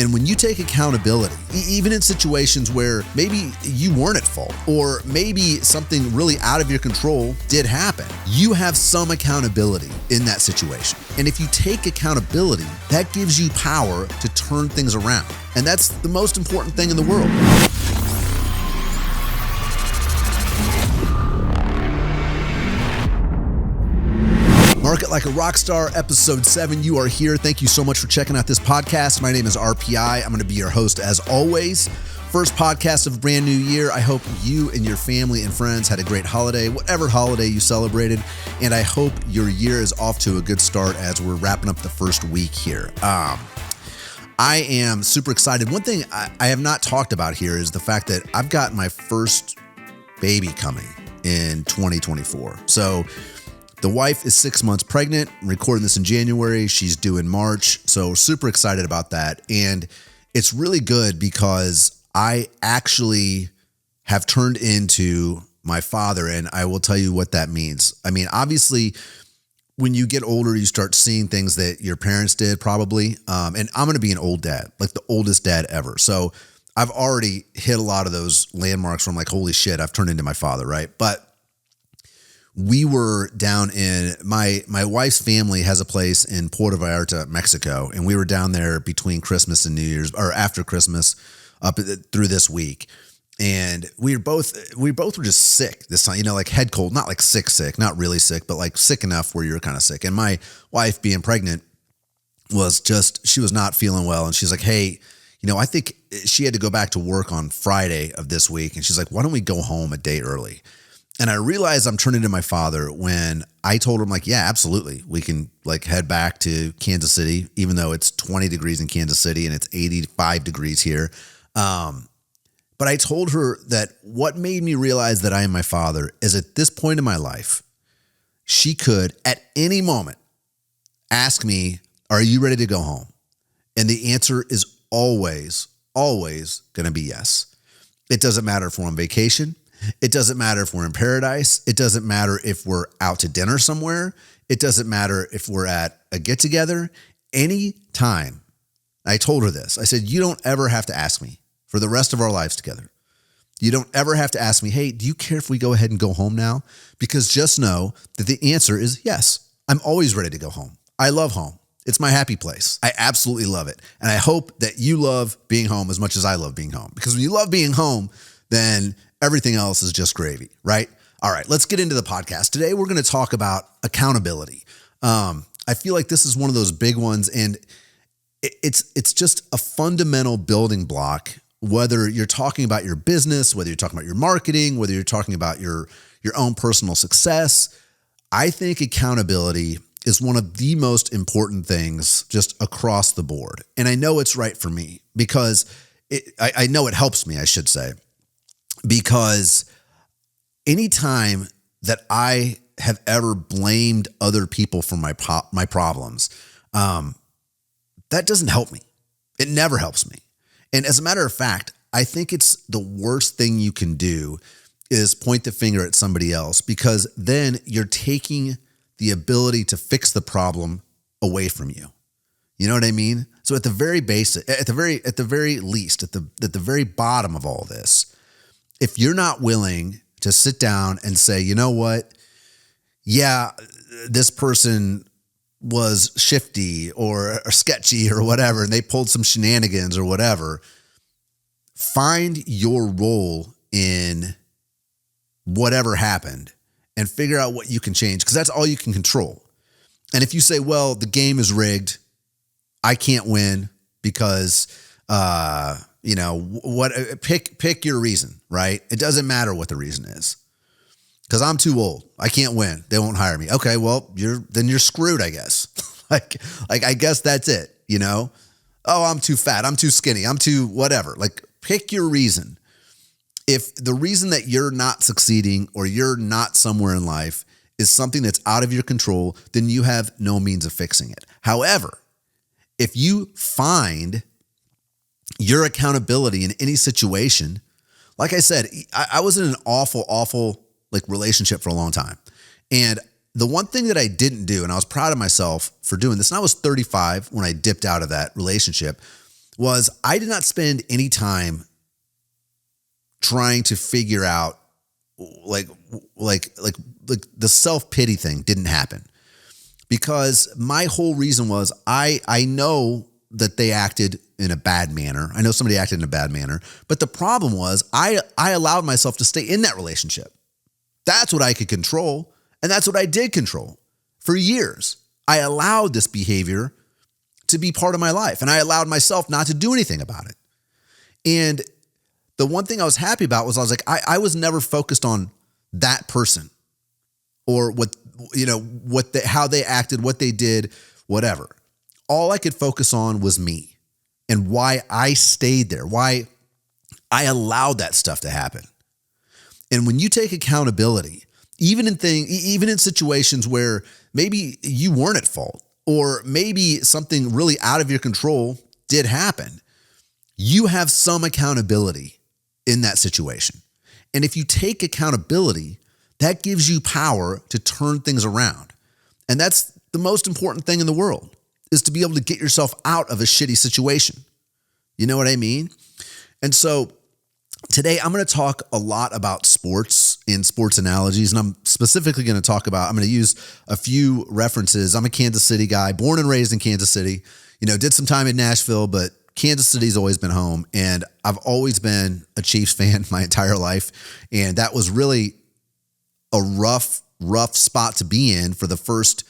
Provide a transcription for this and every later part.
And when you take accountability, even in situations where maybe you weren't at fault, or maybe something really out of your control did happen, you have some accountability in that situation. And if you take accountability, that gives you power to turn things around. And that's the most important thing in the world. Market Like a Rockstar, episode 7. You are here. Thank you so much for checking out this podcast. My name is RPI. I'm going to be your host as always. First podcast of a brand new year. I hope you and your family and friends had a great holiday, whatever holiday you celebrated. And I hope your year is off to a good start as we're wrapping up the first week here. I am super excited. One thing I have not talked about here is the fact that I've got my first baby coming in 2024. So the wife is 6 months pregnant. I'm recording this in January. She's due in March. So super excited about that. And it's really good because I actually have turned into my father. And I will tell you what that means. I mean, obviously, when you get older, you start seeing things that your parents did probably. And I'm going to be an old dad, like the oldest dad ever. So I've already hit a lot of those landmarks where I'm like, holy shit, I've turned into my father, right? But we were down in my wife's family has a place in Puerto Vallarta, Mexico. And we were down there between Christmas and New Year's, or after Christmas up through this week. And we both were just sick this time, like head cold, not like sick, not really sick, but like sick enough where you're kind of sick. And my wife being pregnant she was not feeling well. And she's like, hey, I think she had to go back to work on Friday of this week. And she's like, why don't we go home a day early? And I realized I'm turning into my father when I told her, I'm like, yeah, absolutely. We can head back to Kansas City, even though it's 20 degrees in Kansas City and it's 85 degrees here. But I told her that what made me realize that I am my father is at this point in my life, she could at any moment ask me, are you ready to go home? And the answer is always going to be yes. It doesn't matter if we're on vacation. It doesn't matter if we're in paradise. It doesn't matter if we're out to dinner somewhere. It doesn't matter if we're at a get-together. Any time. I told her this. I said, you don't ever have to ask me for the rest of our lives together. You don't ever have to ask me, hey, do you care if we go ahead and go home now? Because just know that the answer is yes. I'm always ready to go home. I love home. It's my happy place. I absolutely love it. And I hope that you love being home as much as I love being home. Because when you love being home, then everything else is just gravy, right? All right, let's get into the podcast. Today, we're going to talk about accountability. I feel like this is one of those big ones, and it's just a fundamental building block, whether you're talking about your business, whether you're talking about your marketing, whether you're talking about your own personal success. I think accountability is one of the most important things just across the board. And I know it's right for me because I know it helps me, I should say. Because anytime that I have ever blamed other people for my problems, that doesn't help me. It never helps me. And as a matter of fact, I think it's the worst thing you can do is point the finger at somebody else, because then you're taking the ability to fix the problem away from you. You know what I mean? So at the very basic, at the very least, at the very bottom of all this, if you're not willing to sit down and say, you know what? Yeah, this person was shifty or sketchy or whatever, and they pulled some shenanigans or whatever. Find your role in whatever happened and figure out what you can change, because that's all you can control. And if you say, well, the game is rigged, I can't win because, pick your reason, right? It doesn't matter what the reason is. Because I'm too old. I can't win. They won't hire me. Okay, well, you're screwed, I guess. like I guess that's it, Oh, I'm too fat. I'm too skinny. I'm too whatever. Pick your reason. If the reason that you're not succeeding or you're not somewhere in life is something that's out of your control, then you have no means of fixing it. However, if you find your accountability in any situation, like I said, I was in an awful relationship for a long time. And the one thing that I didn't do, and I was proud of myself for doing this, and I was 35 when I dipped out of that relationship, was I did not spend any time trying to figure out like the self-pity thing didn't happen, because my whole reason was I know that they acted in a bad manner. I know somebody acted in a bad manner, but the problem was I allowed myself to stay in that relationship. That's what I could control, and that's what I did control for years. I allowed this behavior to be part of my life, and I allowed myself not to do anything about it. And the one thing I was happy about was I was never focused on that person or how they acted, what they did, whatever. All I could focus on was me and why I stayed there, why I allowed that stuff to happen. And when you take accountability, even in situations where maybe you weren't at fault, or maybe something really out of your control did happen, you have some accountability in that situation. And if you take accountability, that gives you power to turn things around. And that's the most important thing in the world, is to be able to get yourself out of a shitty situation. You know what I mean? And so today I'm going to talk a lot about sports and sports analogies. And I'm specifically going to use a few references. I'm a Kansas City guy, born and raised in Kansas City, did some time in Nashville, but Kansas City's always been home. And I've always been a Chiefs fan my entire life. And that was really a rough spot to be in for the first,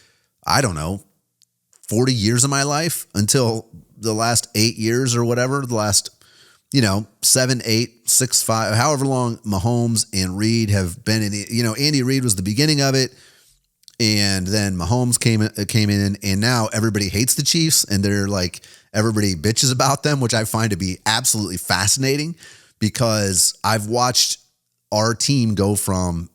40 years of my life, until the last 8 years or whatever, the last 7, 8, 6, 5, however long Mahomes and Reed have been in it. Andy Reid was the beginning of it. And then Mahomes came in, and now everybody hates the Chiefs, and they're like, everybody bitches about them, which I find to be absolutely fascinating, because I've watched our team go from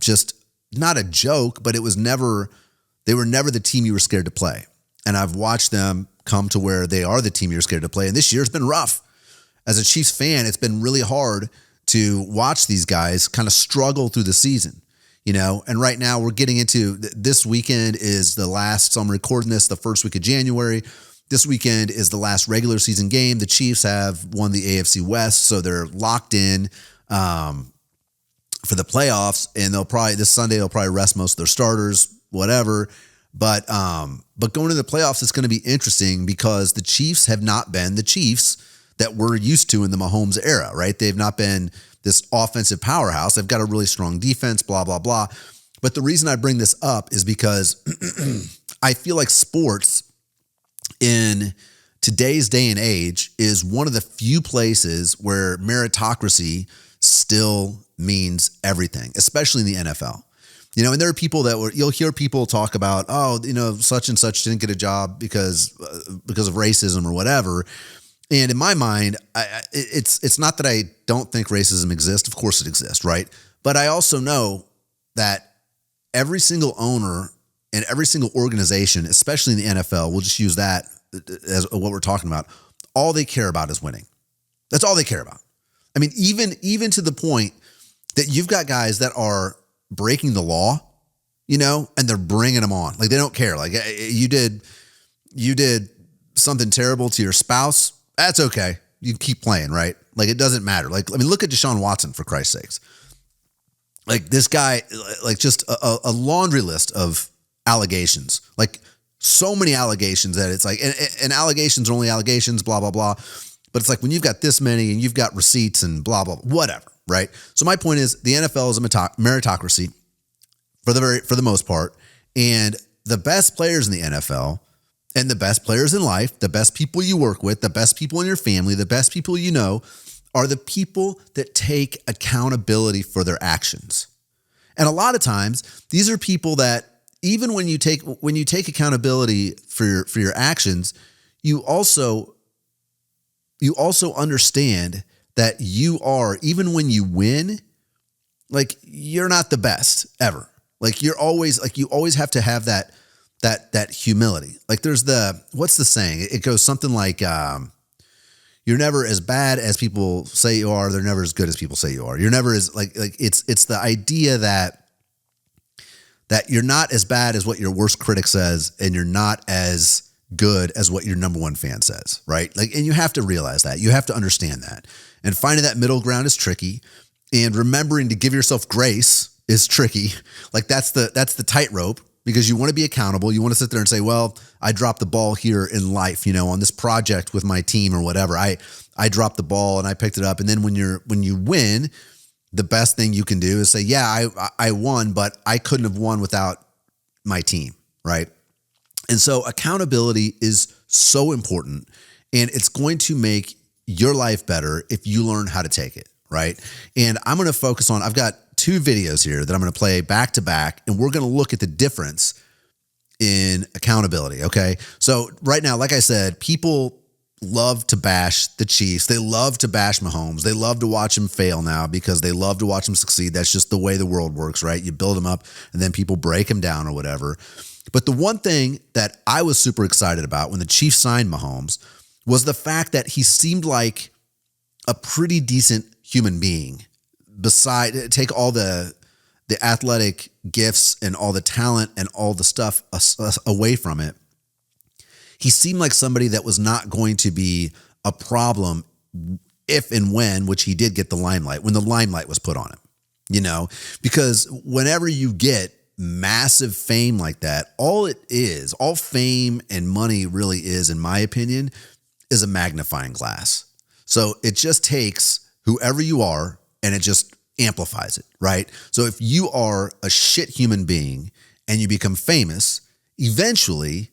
just not a joke, but they were never the team you were scared to play. And I've watched them come to where they are the team you're scared to play. And this year's been rough. As a Chiefs fan, it's been really hard to watch these guys kind of struggle through the season, and right now we're getting into this weekend is the last, so I'm recording this the first week of January. This weekend is the last regular season game. The Chiefs have won the AFC West, so they're locked in for the playoffs, and this Sunday they'll probably rest most of their starters, whatever. But going to the playoffs, it's going to be interesting, because the Chiefs have not been the Chiefs that we're used to in the Mahomes era, right? They've not been this offensive powerhouse. They've got a really strong defense, blah, blah, blah. But the reason I bring this up is because I feel like sports in today's day and age is one of the few places where meritocracy still means everything, especially in the NFL. And there are people you'll hear people talk about, such and such didn't get a job because of racism or whatever. And in my mind, it's not that I don't think racism exists. Of course it exists, right? But I also know that every single owner and every single organization, especially in the NFL, we'll just use that as what we're talking about, all they care about is winning. That's all they care about. I mean, even to the point that you've got guys that are breaking the law, and they're bringing them on. Like, they don't care. Like, you did something terrible to your spouse. That's okay. You keep playing, right? Like, it doesn't matter. Like, look at Deshaun Watson, for Christ's sakes. Like, this guy, like, just a laundry list of allegations, like so many allegations that it's like, and allegations are only allegations, blah, blah, blah. But it's like, when you've got this many and you've got receipts and blah, blah, whatever, right? So my point is, the NFL is a meritocracy for the most part. And the best players in the NFL and the best players in life, the best people you work with, the best people in your family, the best people are the people that take accountability for their actions. And a lot of times, these are people that, even when you take accountability for your actions, you also understand that you are, even when you win, like, you're not the best ever. Like, you always have to have that humility. Like, there's what's the saying? It goes something like, you're never as bad as people say you are. They're never as good as people say you are. You're never as like it's the idea that you're not as bad as what your worst critic says, and you're not as good as what your number one fan says, right? Like, and you have to realize that. You have to understand that. And finding that middle ground is tricky. And remembering to give yourself grace is tricky. Like that's the tightrope, because you want to be accountable. You want to sit there and say, well, I dropped the ball here in life, on this project with my team or whatever. I dropped the ball and I picked it up. And then when you win, the best thing you can do is say, yeah, I won, but I couldn't have won without my team, right? And so accountability is so important, and it's going to make your life better if you learn how to take it, right? And I'm going to focus on, I've got 2 videos here that I'm going to play back to back, and we're going to look at the difference in accountability, okay? So right now, like I said, people love to bash the Chiefs. They love to bash Mahomes. They love to watch him fail now because they love to watch him succeed. That's just the way the world works, right? You build him up and then people break him down or whatever. But the one thing that I was super excited about when the Chiefs signed Mahomes was the fact that he seemed like a pretty decent human being. Take all the athletic gifts and all the talent and all the stuff away from it. He seemed like somebody that was not going to be a problem if and when, which he did get the limelight, when the limelight was put on him, because whenever you get massive fame like that, all fame and money really is, in my opinion, is a magnifying glass. So it just takes whoever you are and it just amplifies it, right? So if you are a shit human being and you become famous, eventually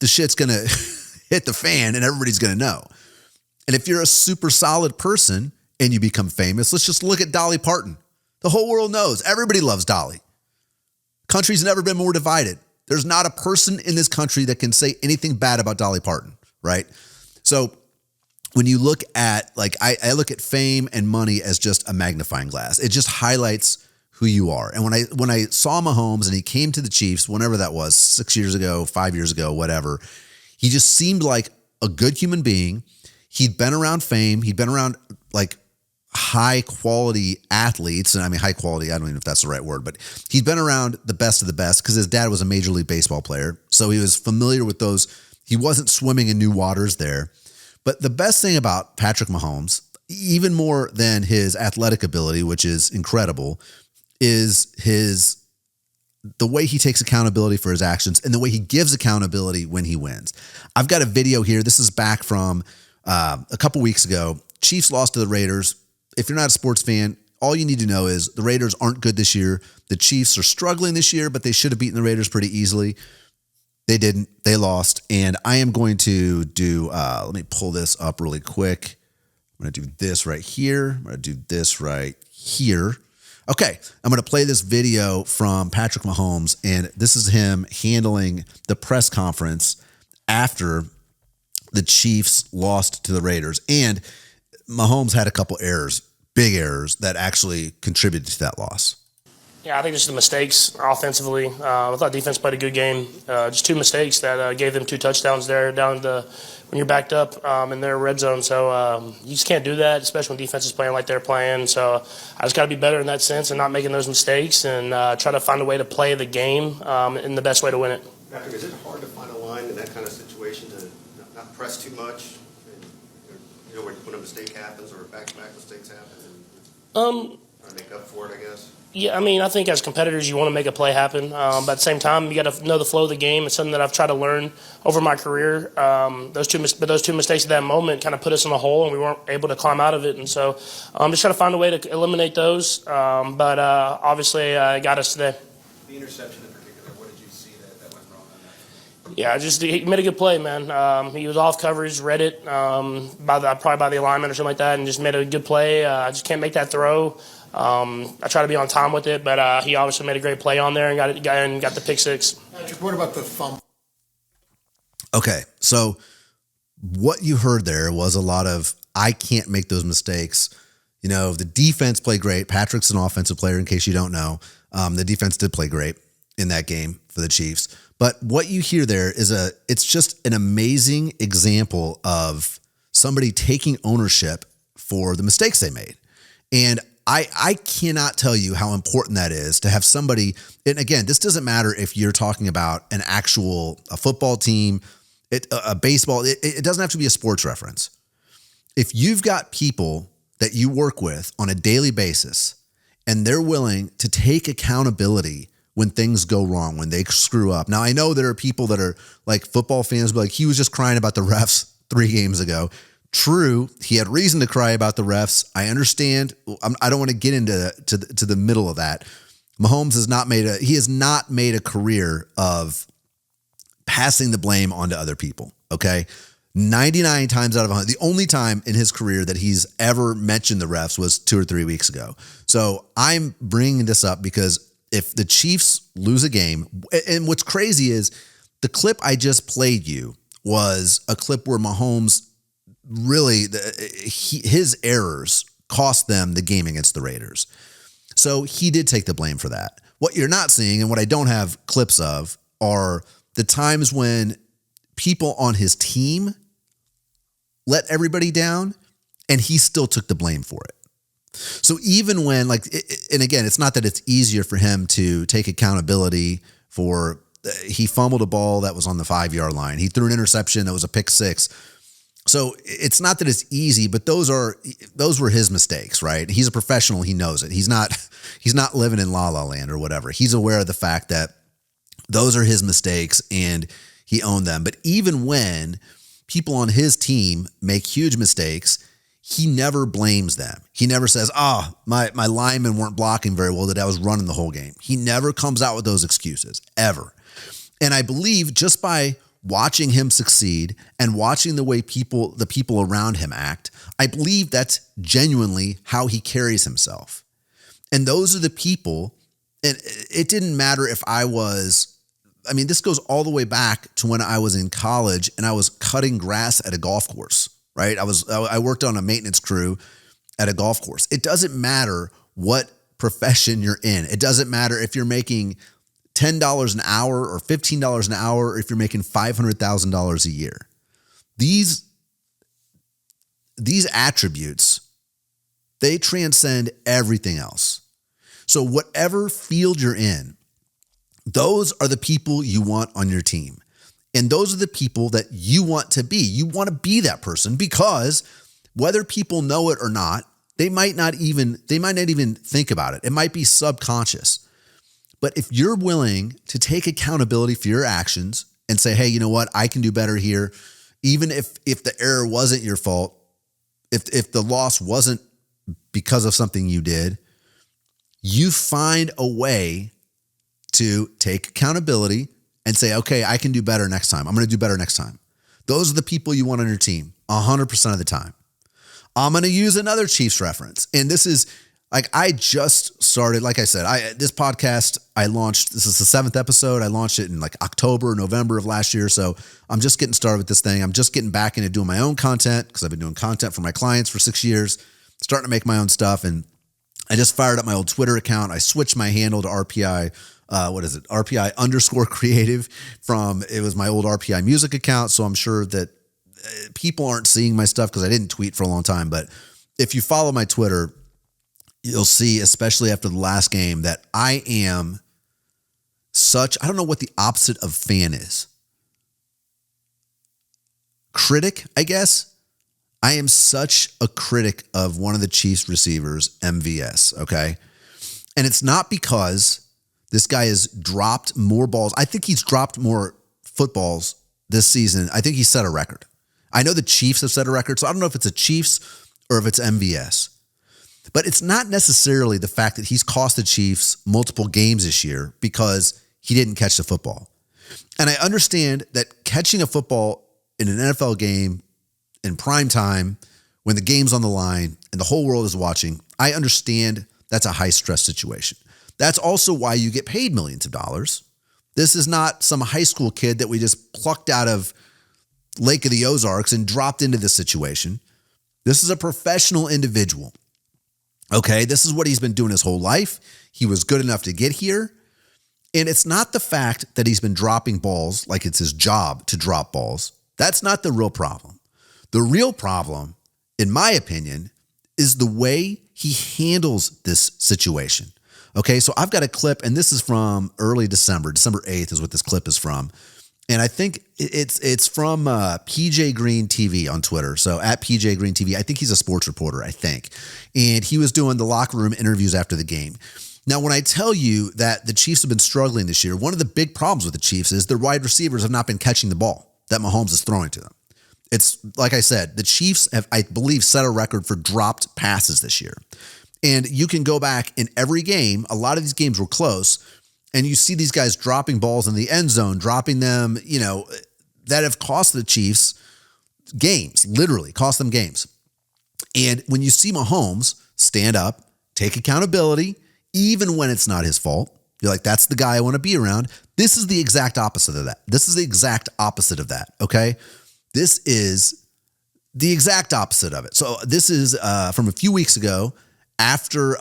the shit's going to hit the fan and everybody's going to know. And if you're a super solid person and you become famous, let's just look at Dolly Parton. The whole world knows. Everybody loves Dolly. Country's never been more divided. There's not a person in this country that can say anything bad about Dolly Parton, right? So when you look at, I look at fame and money as just a magnifying glass. It just highlights who you are. And when I saw Mahomes and he came to the Chiefs, whenever that was, 6 years ago, 5 years ago, whatever, he just seemed like a good human being. He'd been around fame. He'd been around high quality athletes. And I mean, high quality, I don't even know if that's the right word, but he'd been around the best of the best because his dad was a Major League Baseball player. So he was familiar with those. He wasn't swimming in new waters there. But the best thing about Patrick Mahomes, even more than his athletic ability, which is incredible, is the way he takes accountability for his actions and the way he gives accountability when he wins. I've got a video here. This is back from a couple weeks ago. Chiefs lost to the Raiders. If you're not a sports fan, all you need to know is the Raiders aren't good this year. The Chiefs are struggling this year, but they should have beaten the Raiders pretty easily. They didn't. They lost. And I am going to do, let me pull this up really quick. I'm going to do this right here. I'm going to do this right here. Okay, I'm going to play this video from Patrick Mahomes, and this is him handling the press conference after the Chiefs lost to the Raiders. And Mahomes had a couple errors, big errors, that actually contributed to that loss. Yeah, I think just the mistakes offensively. I thought defense played a good game. Just 2 mistakes that gave them 2 touchdowns there down when you're backed up in their red zone. So you just can't do that, especially when defense is playing like they're playing. So I just got to be better in that sense and not making those mistakes and try to find a way to play the game in the best way to win it. Patrick, is it hard to find a line in that kind of situation to not press too much? And, when a mistake happens or back-to-back mistakes happen, and try to make up for it, I guess. Yeah, I mean, I think as competitors, you want to make a play happen. But at the same time, you got to know the flow of the game. It's something that I've tried to learn over my career. Those two mistakes at that moment kind of put us in a hole, and we weren't able to climb out of it. And so I'm just trying to find a way to eliminate those. But obviously, it got us today. The interception in particular, what did you see that went wrong on that? Yeah, he made a good play, man. He was off coverage, read it probably by the alignment or something like that, and just made a good play. I just can't make that throw. I try to be on time with it, but he obviously made a great play on there and got the pick six. Patrick, what about the fumble? Okay, so what you heard there was a lot of, I can't make those mistakes. The defense played great. Patrick's an offensive player, in case you don't know. The defense did play great in that game for the Chiefs. But what you hear there is it's just an amazing example of somebody taking ownership for the mistakes they made. And I cannot tell you how important that is to have somebody. And again, this doesn't matter if you're talking about a football team, a baseball. It doesn't have to be a sports reference. If you've got people that you work with on a daily basis and they're willing to take accountability when things go wrong, when they screw up. Now, I know there are people that are like football fans, but like he was just crying about the refs 3 games ago. True, he had reason to cry about the refs. I understand. I don't want to get into the middle of that. Mahomes has not made a career of passing the blame onto other people. Okay, 99 times out of 100. The only time in his career that he's ever mentioned the refs was 2 or 3 weeks ago. So I'm bringing this up because if the Chiefs lose a game, and what's crazy is the clip I just played you was a clip where Mahomes really, his errors cost them the game against the Raiders. So he did take the blame for that. What you're not seeing, and what I don't have clips of, are the times when people on his team let everybody down and he still took the blame for it. So even when, and again, it's not that it's easier for him to take accountability for, he fumbled a ball that was on the 5-yard line. He threw an interception that was a pick 6. So it's not that it's easy, but those were his mistakes, right? He's a professional. He knows it. He's not living in La La Land or whatever. He's aware of the fact that those are his mistakes and he owned them. But even when people on his team make huge mistakes, he never blames them. He never says, my linemen weren't blocking very well, that I was running the whole game. He never comes out with those excuses, ever. And I believe just by watching him succeed and watching the way the people around him act, I believe that's genuinely how he carries himself. And those are the people, and it didn't matter if this goes all the way back to when I was in college and I was cutting grass at a golf course, right? I worked on a maintenance crew at a golf course. It doesn't matter what profession you're in. It doesn't matter if you're making $10 an hour or $15 an hour, or if you're making $500,000 a year. These attributes, they transcend everything else. So whatever field you're in, those are the people you want on your team. And those are the people that you want to be. You want to be that person, because whether people know it or not, they might not even think about it. It might be subconscious. But if you're willing to take accountability for your actions and say, hey, you know what? I can do better here. Even if the error wasn't your fault, if the loss wasn't because of something you did, you find a way to take accountability and say, okay, I can do better next time. I'm going to do better next time. Those are the people you want on your team 100% of the time. I'm going to use another Chiefs reference. And this is, I just started, like I said, this podcast I launched, this is the 7th episode. I launched it in October, November of last year. So I'm just getting started with this thing. I'm just getting back into doing my own content, because I've been doing content for my clients for 6 years, starting to make my own stuff. And I just fired up my old Twitter account. I switched my handle to RPI, RPI_creative it was my old RPI music account. So I'm sure that people aren't seeing my stuff because I didn't tweet for a long time. But if you follow my Twitter, you'll see, especially after the last game, that I am I don't know what the opposite of fan is. Critic, I guess. I am such a critic of one of the Chiefs receivers, MVS, okay? And it's not because this guy has dropped more balls. I think he's dropped more footballs this season. I think he set a record. I know the Chiefs have set a record, so I don't know if it's a Chiefs or if it's MVS. But it's not necessarily the fact that he's cost the Chiefs multiple games this year because he didn't catch the football. And I understand that catching a football in an NFL game in prime time, when the game's on the line and the whole world is watching, I understand that's a high stress situation. That's also why you get paid millions of dollars. This is not some high school kid that we just plucked out of Lake of the Ozarks and dropped into this situation. This is a professional individual. Okay, this is what he's been doing his whole life. He was good enough to get here. And it's not the fact that he's been dropping balls like it's his job to drop balls. That's not the real problem. The real problem, in my opinion, is the way he handles this situation. Okay, so I've got a clip, and this is from early December 8th is what this clip is from. And I think it's from PJ Green TV on Twitter. So at PJ Green TV, I think he's a sports reporter, I think. And he was doing the locker room interviews after the game. Now, when I tell you that the Chiefs have been struggling this year, one of the big problems with the Chiefs is their wide receivers have not been catching the ball that Mahomes is throwing to them. It's like I said, the Chiefs have, I believe, set a record for dropped passes this year. And you can go back in every game. A lot of these games were close. And you see these guys dropping balls in the end zone, dropping them, that have cost the Chiefs games, literally cost them games. And when you see Mahomes stand up, take accountability, even when it's not his fault, you're like, that's the guy I want to be around. This is the exact opposite of that. This is the exact opposite of that, okay? This is the exact opposite of it. So this is from a few weeks ago after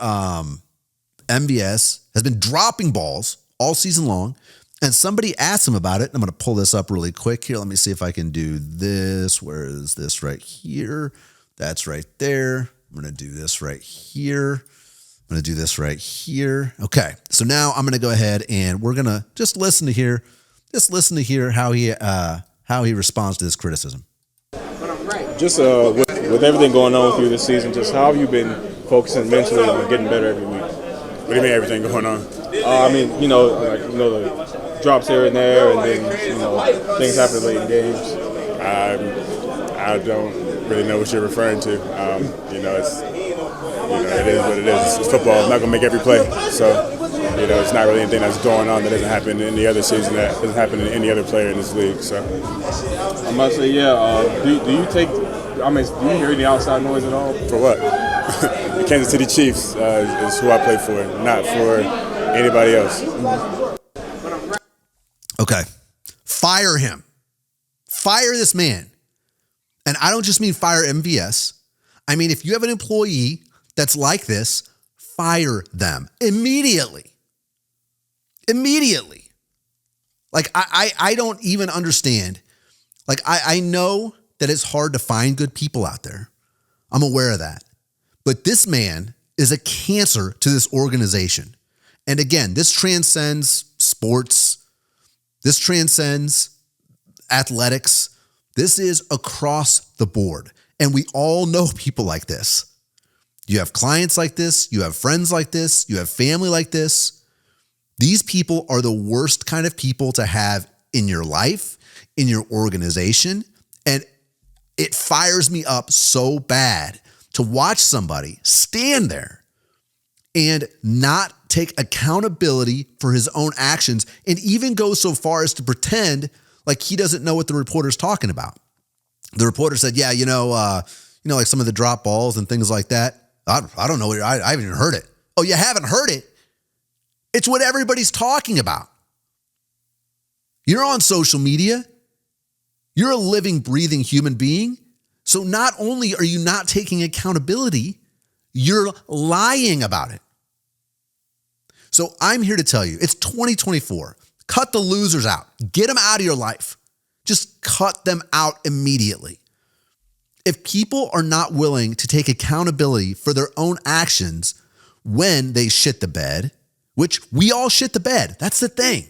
MVS has been dropping balls all season long, and somebody asked him about it. I'm going to pull this up really quick here. Let me see if I can do this. Where is this? Right here. That's right there. I'm going to do this right here. I'm going to do this right here. Okay. So now I'm going to go ahead and we're going to just listen to hear how he responds to this criticism. Just with everything going on with you this season, just how have you been focusing mentally on getting better every week? What do you mean everything going on? The drops here and there, and then things happen late in games. I don't really know what you're referring to. It is what it is. It's football. It's not gonna make every play. So, it's not really anything that's going on that doesn't happen in any other season, that doesn't happen in any other player in this league. So, I must say, do you hear any outside noise at all? For what? The Kansas City Chiefs is who I play for, not for anybody else. Okay. Fire him. Fire this man. And I don't just mean fire MVS. I mean, if you have an employee that's like this, fire them immediately. Immediately. Like, I don't even understand. Like, I know that it's hard to find good people out there. I'm aware of that. But this man is a cancer to this organization. And again, this transcends sports. This transcends athletics. This is across the board. And we all know people like this. You have clients like this. You have friends like this. You have family like this. These people are the worst kind of people to have in your life, in your organization. And it fires me up so bad to watch somebody stand there and not take accountability for his own actions and even go so far as to pretend like he doesn't know what the reporter's talking about. The reporter said, like some of the drop balls and things like that. I don't know. I haven't even heard it. Oh, you haven't heard it? It's what everybody's talking about. You're on social media. You're a living, breathing human being. So not only are you not taking accountability, you're lying about it. So I'm here to tell you, it's 2024. Cut the losers out. Get them out of your life. Just cut them out immediately. If people are not willing to take accountability for their own actions when they shit the bed, which we all shit the bed. That's the thing.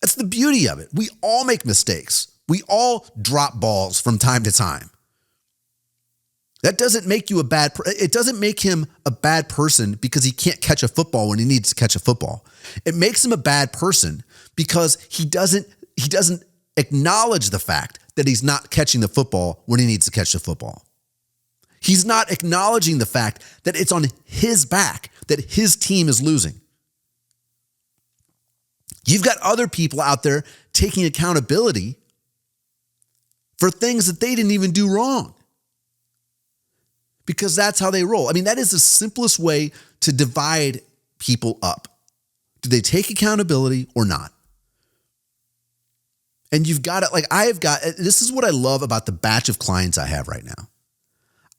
That's the beauty of it. We all make mistakes. We all drop balls from time to time. That doesn't make you it doesn't make him a bad person because he can't catch a football when he needs to catch a football. It makes him a bad person because he doesn't acknowledge the fact that he's not catching the football when he needs to catch the football. He's not acknowledging the fact that it's on his back, that his team is losing. You've got other people out there taking accountability for things that they didn't even do wrong. Because that's how they roll. I mean, that is the simplest way to divide people up. Do they take accountability or not? And you've got it. This is what I love about the batch of clients I have right now.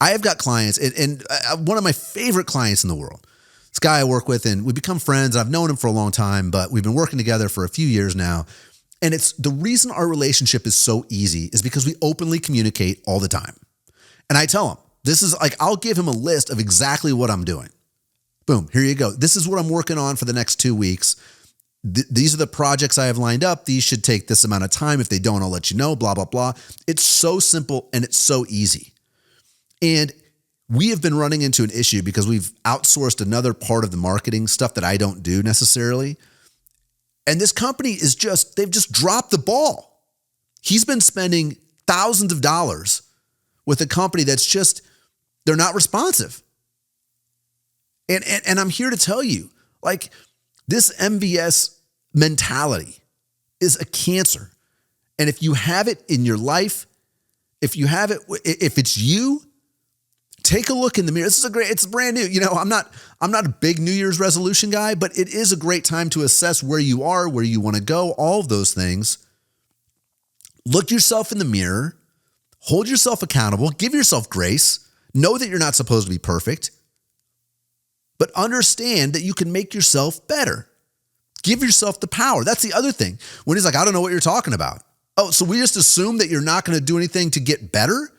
I have got clients, and one of my favorite clients in the world, this guy I work with, and we become friends. I've known him for a long time, but we've been working together for a few years now. And it's the reason our relationship is so easy is because we openly communicate all the time. And I tell him, This is like, I'll give him a list of exactly what I'm doing. Boom, here you go. This is what I'm working on for the next 2 weeks. These are the projects I have lined up. These should take this amount of time. If they don't, I'll let you know, blah, blah, blah. It's so simple and it's so easy. And we have been running into an issue because we've outsourced another part of the marketing stuff that I don't do necessarily. And this company is they've just dropped the ball. He's been spending thousands of dollars with a company that's they're not responsive. And I'm here to tell you, like, this MVS mentality is a cancer. And if you have it in your life, if it's you, take a look in the mirror. It's brand new. You know, I'm not a big New Year's resolution guy, but it is a great time to assess where you are, where you want to go, all of those things. Look yourself in the mirror, hold yourself accountable, give yourself grace, know that you're not supposed to be perfect, but understand that you can make yourself better. Give yourself the power. That's the other thing. When he's like, I don't know what you're talking about. Oh, so we just assume that you're not going to do anything to get better?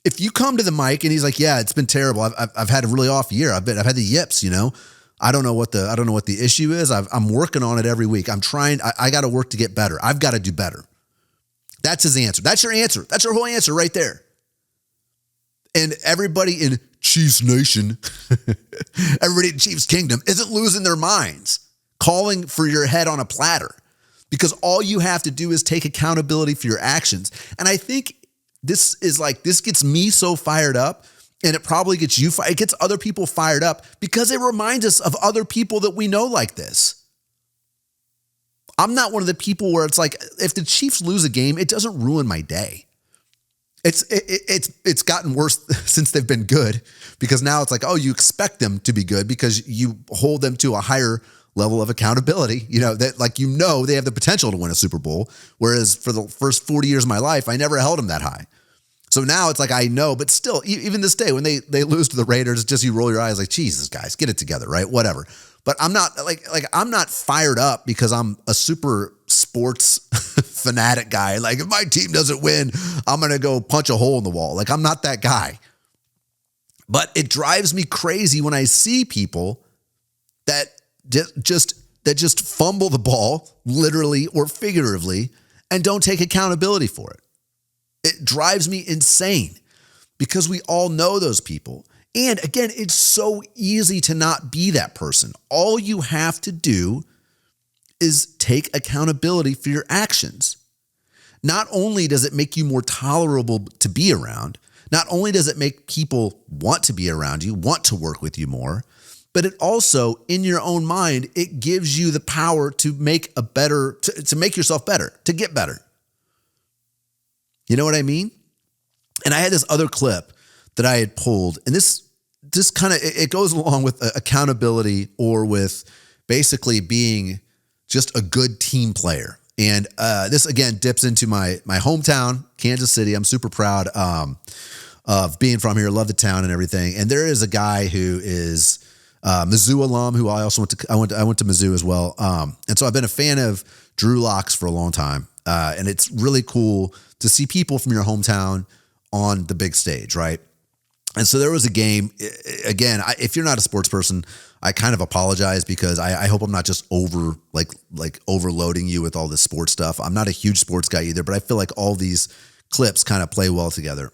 If you come to the mic and he's like, yeah, it's been terrible. I've had a really off year. I've had the yips, you know. I don't know what the issue is. I'm working on it every week. I'm trying. I got to work to get better. I've got to do better. That's his answer. That's your answer. That's your whole answer right there. And everybody in Chiefs Nation, everybody in Chiefs Kingdom isn't losing their minds, calling for your head on a platter, because all you have to do is take accountability for your actions. And I think this gets me so fired up, and it probably gets you, it gets other people fired up because it reminds us of other people that we know like this. I'm not one of the people where it's like, if the Chiefs lose a game, it doesn't ruin my day. It's gotten worse since they've been good, because now it's like, oh, you expect them to be good because you hold them to a higher level of accountability, you know, that, like, you know, they have the potential to win a Super Bowl. Whereas for the first 40 years of my life, I never held them that high. So now it's like, I know, but still, even this day when they lose to the Raiders, just you roll your eyes like, Jesus, guys, get it together, right? Whatever. But I'm not I'm not fired up because I'm a super sports fanatic guy. Like, if my team doesn't win, I'm going to go punch a hole in the wall. Like, I'm not that guy. But it drives me crazy when I see people that just fumble the ball, literally or figuratively, and don't take accountability for it. It drives me insane because we all know those people. And again, it's so easy to not be that person. All you have to do is take accountability for your actions. Not only does it make you more tolerable to be around, not only does it make people want to be around you, want to work with you more, but it also, in your own mind, it gives you the power to make to make yourself better, to get better. You know what I mean? And I had this other clip that I had pulled, and this kind of, it goes along with accountability, or with basically being just a good team player. And this, again, dips into my hometown, Kansas City. I'm super proud of being from here. Love the town and everything. And there is a guy who is Mizzou alum, who I also went to Mizzou as well. And so I've been a fan of Drew Locks for a long time. And it's really cool to see people from your hometown on the big stage, right? And so there was a game, again, if you're not a sports person, I kind of apologize, because I hope I'm not just overloading you with all this sports stuff. I'm not a huge sports guy either, but I feel like all these clips kind of play well together.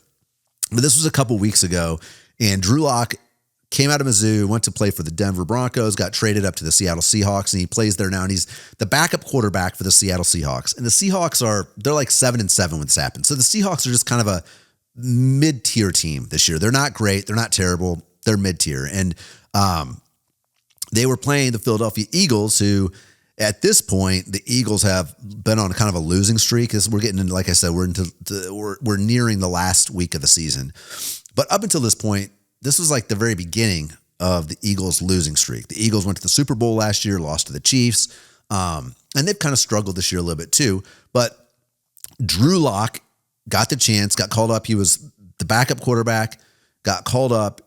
But this was a couple weeks ago, and Drew Lock came out of Mizzou, went to play for the Denver Broncos, got traded up to the Seattle Seahawks, and he plays there now, and he's the backup quarterback for the Seattle Seahawks. And the Seahawks they're like 7-7 when this happens. So the Seahawks are just kind of a mid-tier team this year. They're not great. They're not terrible. They're mid-tier. And they were playing the Philadelphia Eagles, who at this point, the Eagles have been on kind of a losing streak, because we're getting into, like I said, we're nearing the last week of the season. But up until this point, this was like the very beginning of the Eagles' losing streak. The Eagles went to the Super Bowl last year, lost to the Chiefs, and they've kind of struggled this year a little bit too. But Drew Lock got the chance, got called up. He was the backup quarterback, got called up,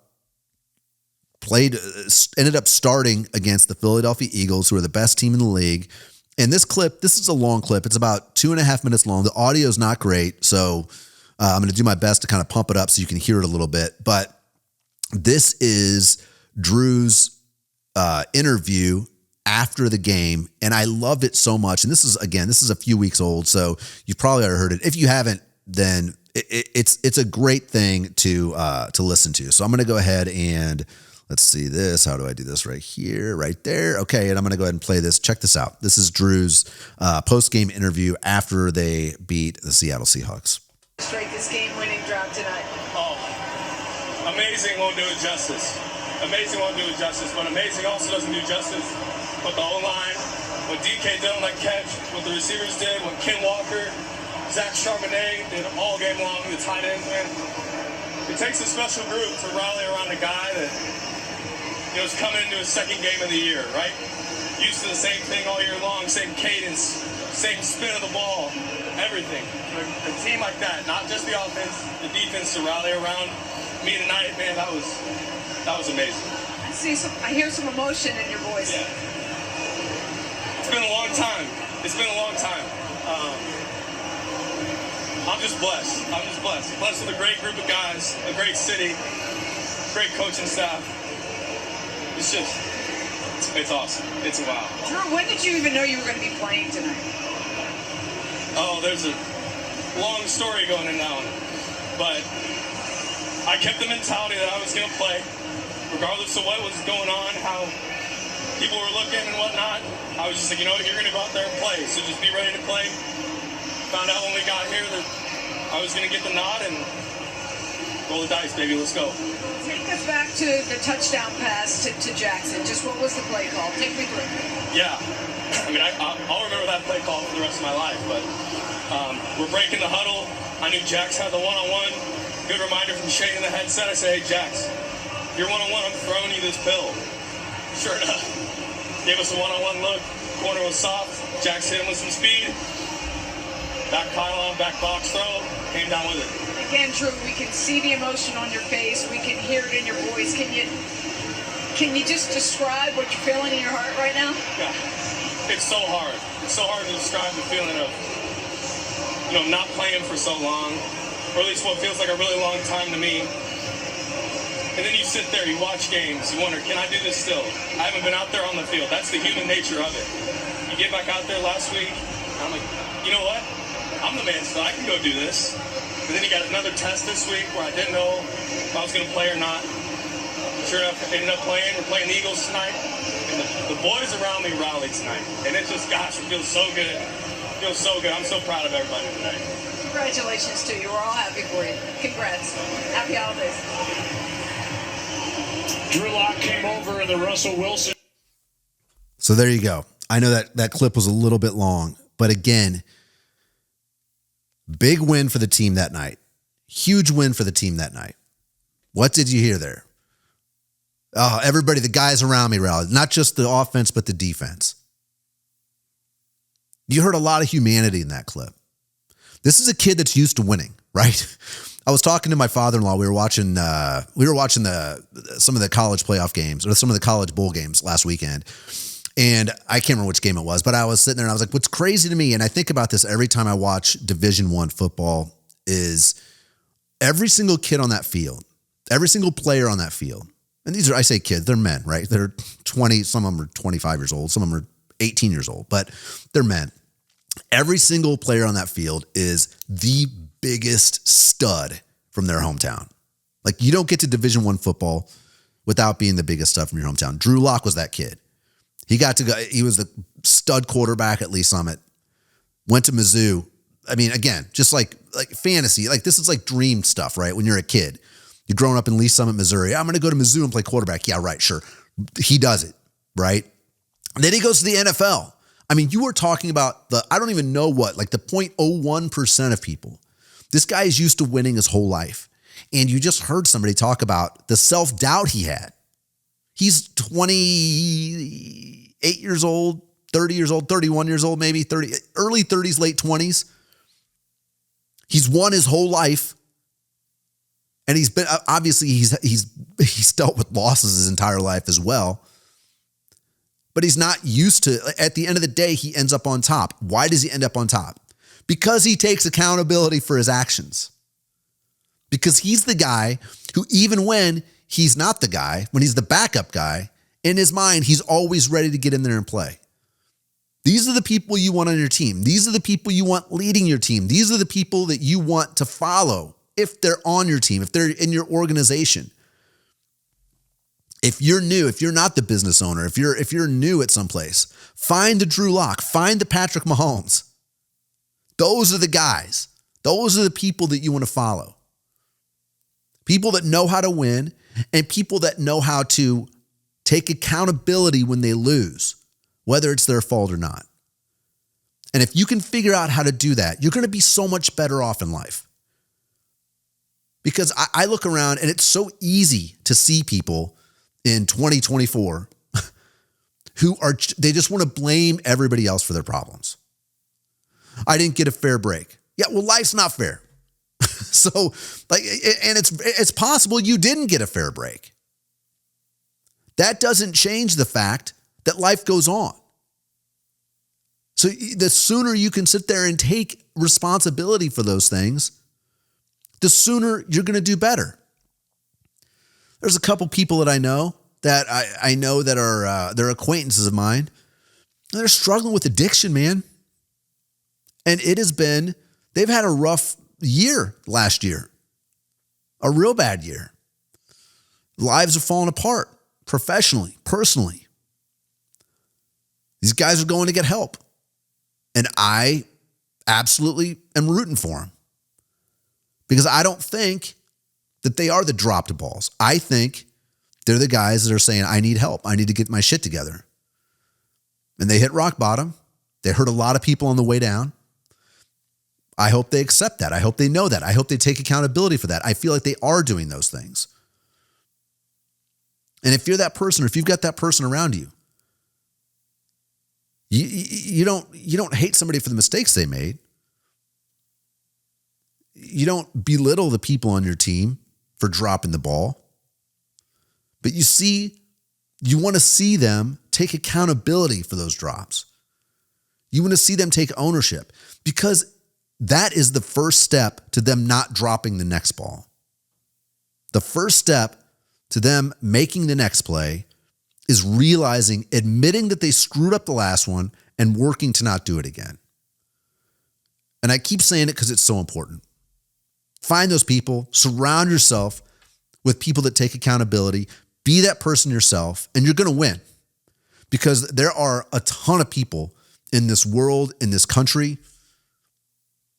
ended up starting against the Philadelphia Eagles, who are the best team in the league. And this is a long clip. It's about 2.5 minutes long. The audio is not great, so I'm going to do my best to kind of pump it up so you can hear it a little bit. But this is Drew's interview after the game, and I loved it so much. And this is a few weeks old, so you've probably already heard it. If you haven't, then it's a great thing to listen to. So I'm going to go ahead and let's see this. How do I do this? Right here, right there. Okay, and I'm going to go ahead and play this. Check this out. This is Drew's post-game interview after they beat the Seattle Seahawks. Straight this game-winning drive tonight. Oh, amazing won't do it justice. Amazing won't do it justice, but amazing also doesn't do justice. What the O-line, what DK did on that catch, what the receivers did, what Ken Walker, Zach Charbonnet did all game long, the tight ends, man. It takes a special group to rally around a guy that is coming into his second game of the year, right? Used to the same thing all year long, same cadence, same spin of the ball, everything. A team like that, not just the offense, the defense to rally around me tonight, man, that was amazing. I hear some emotion in your voice. Yeah. It's been a long time. I'm just blessed. Blessed with a great group of guys, a great city, great coaching staff. It's awesome. It's a wow. Drew, when did you even know you were going to be playing tonight? Oh, there's a long story going in that one. But I kept the mentality that I was going to play, regardless of what was going on, how people were looking and whatnot. I was just like, you're going to go out there and play, so just be ready to play. Found out when we got here that I was going to get the nod and roll the dice, baby. Let's go. Take us back to the touchdown pass to Jackson. Just what was the play call? Take me through. Yeah. I mean, I'll remember that play call for the rest of my life, but we're breaking the huddle. I knew Jax had the one-on-one. Good reminder from Shane in the headset. I said, hey, Jax, you're one-on-one. I'm throwing you this pill. Sure enough. Gave us a one-on-one look. Corner was soft. Jax hit him with some speed. Back pylon, back box throw. Came down with it. Again, Drew, we can see the emotion on your face. We can hear it in your voice. Can you just describe what you're feeling in your heart right now? Yeah. It's so hard. It's so hard to describe the feeling of, not playing for so long, or at least what feels like a really long time to me. And then you sit there, you watch games, you wonder, can I do this still? I haven't been out there on the field. That's the human nature of it. You get back out there last week, and I'm like, you know what? I'm the man still. I can go do this. And then you got another test this week where I didn't know if I was going to play or not. Sure enough, I ended up playing. We're playing the Eagles tonight. And the boys around me rallied tonight. And it just, gosh, it feels so good. It feels so good. I'm so proud of everybody today. Congratulations to you. We're all happy for you. Congrats. Happy holidays. Drew Lock came over in the Russell Wilson. So there you go. I know that clip was a little bit long, but again, big win for the team that night. Huge win for the team that night. What did you hear there? Oh, everybody, the guys around me rallied. Not just the offense, but the defense. You heard a lot of humanity in that clip. This is a kid that's used to winning, right? I was talking to my father-in-law. We were watching some of the college playoff games or some of the college bowl games last weekend. And I can't remember which game it was, but I was sitting there and I was like, what's crazy to me, and I think about this every time I watch Division I football, is every single kid on that field, every single player on that field, and these are, I say kids, they're men, right? They're 20, some of them are 25 years old, some of them are 18 years old, but they're men. Every single player on that field is the biggest stud from their hometown. Like, you don't get to Division I football without being the biggest stud from your hometown. Drew Lock was that kid. He got to go. He was the stud quarterback at Lee Summit. Went to Mizzou. I mean, again, just like fantasy. Like, this is like dream stuff, right? When you're a kid, you're growing up in Lee Summit, Missouri. I'm going to go to Mizzou and play quarterback. Yeah, right, sure. He does it, right? And then he goes to the NFL. I mean, you were talking about I don't even know what, like the 0.01% of people. This guy is used to winning his whole life. And you just heard somebody talk about the self-doubt he had. He's 28 years old, 30 years old, 31 years old, maybe 30, early 30s, late 20s. He's won his whole life. And he's been, obviously he's dealt with losses his entire life as well. But he's not used to, at the end of the day, he ends up on top. Why does he end up on top? Because he takes accountability for his actions. because he's the guy who, even when he's not the guy, when he's the backup guy, in his mind, he's always ready to get in there and play. These are the people you want on your team. These are the people you want leading your team. These are the people that you want to follow if they're on your team, if they're in your organization. If you're new, if you're not the business owner, if you're new at someplace, find the Drew Lock, find the Patrick Mahomes. Those are the guys. Those are the people that you want to follow. People that know how to win and people that know how to take accountability when they lose, whether it's their fault or not. And if you can figure out how to do that, you're going to be so much better off in life. Because I look around and it's so easy to see people in 2024 they just want to blame everybody else for their problems. I didn't get a fair break. Yeah, well, life's not fair. So, and it's possible you didn't get a fair break. That doesn't change the fact that life goes on. So the sooner you can sit there and take responsibility for those things, the sooner you're going to do better. There's a couple people that I know that are they're acquaintances of mine. And they're struggling with addiction, man. And they've had a rough year last year, a real bad year. Lives are falling apart professionally, personally. These guys are going to get help. And I absolutely am rooting for them. Because I don't think that they are the dropped balls. I think they're the guys that are saying, I need help. I need to get my shit together. And they hit rock bottom. They hurt a lot of people on the way down. I hope they accept that. I hope they know that. I hope they take accountability for that. I feel like they are doing those things. And if you're that person, or if you've got that person around you, you don't hate somebody for the mistakes they made. You don't belittle the people on your team for dropping the ball. But you want to see them take accountability for those drops. You want to see them take ownership, because that is the first step to them not dropping the next ball. The first step to them making the next play is admitting that they screwed up the last one and working to not do it again. And I keep saying it because it's so important. Find those people, surround yourself with people that take accountability, be that person yourself, and you're going to win. Because there are a ton of people in this world, in this country,